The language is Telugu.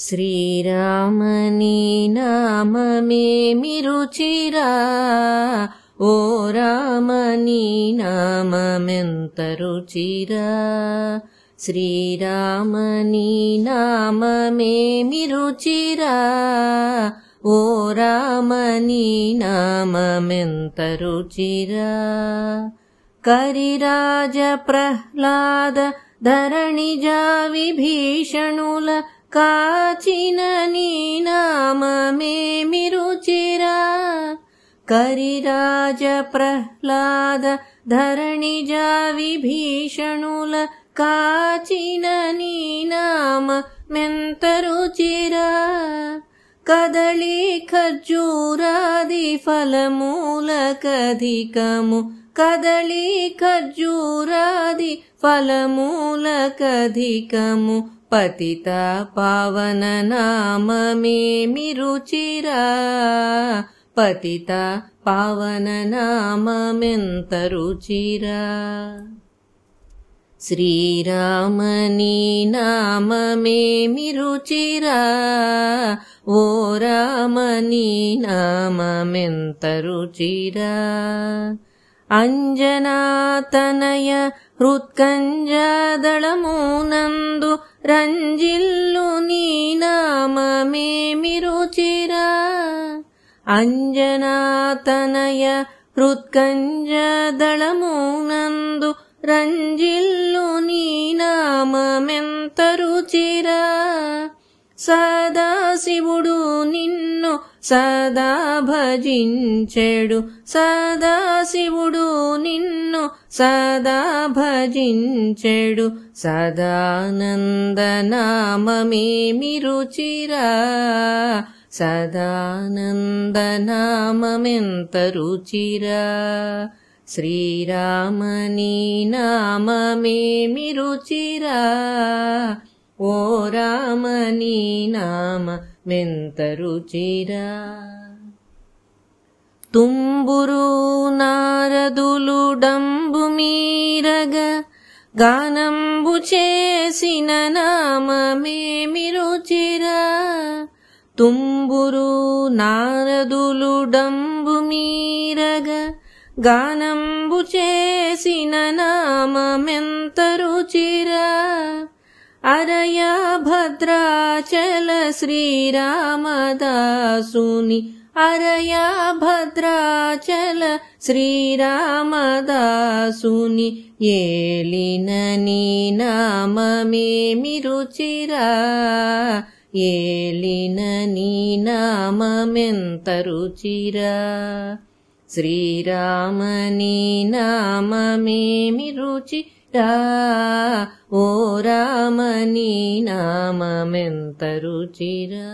శ్రీరామని నామమేమి రుచిరా, ఓ రామని నామమెంత రుచిరా. శ్రీరామని నామమేమి రుచిరా, ఓ రామని నామమెంత రుచిరా. కరిరాజ ప్రహ్లాద ధరణిజ విభీషణుల కాచిన నీ నామమేమి రుచిరా. కరిరాజ ప్రహ్లాద ధరణిజ విభీషణుల కాచిన నీ నామమెంత రుచిరా. కదళీ ఖర్జూరాది ఫలమూలకధికము, కదళీ ఖర్జూరాది ఫలమూలకధికము, పతిత పావన నామమేమి రుచిరా. పతిత పావన నామమెంత రుచిరా. శ్రీరామని నామమేమి రుచిరా, ఓ రామని నామమెంత రుచిరా. అంజనాతనయ హృత్కంజదళమునందు రంజిల్లు నీ నామమేమి రుచిరా. అంజనాతనయ హృత్కంజదళమునందు రంజిల్లు నీ నామమెంత రుచిరా. సదాశివుడు నిన్ను సదా భజించెడు, సదాశివుడు నిన్ను సదా భజించెడు. సదానంద నామమేమి రుచిరా. సదానంద నామమెంత రుచిరా. శ్రీరామని నామమేమి రుచిరా, ఓ రామని నామమెంత రుచిరా. తుంబురు నారదులు డంబు మీరగ గానంబు చేసిన నామమేమి రుచిరా. తుంబురు నారదులు డంబు మీరగ గానంబు చేసిన నామమెంత రుచిరా. అరయ భద్రాచల శ్రీరామదాసుని, అరయ భద్రాచల శ్రీరామదాసుని, ఏలిన నీ నామమేమి రుచిరా. ఏలిన నీ నామమెంత రుచిరా. శ్రీరామని నామమేమి రుచిరా, ఓ రామని నామమెంత రుచిరా.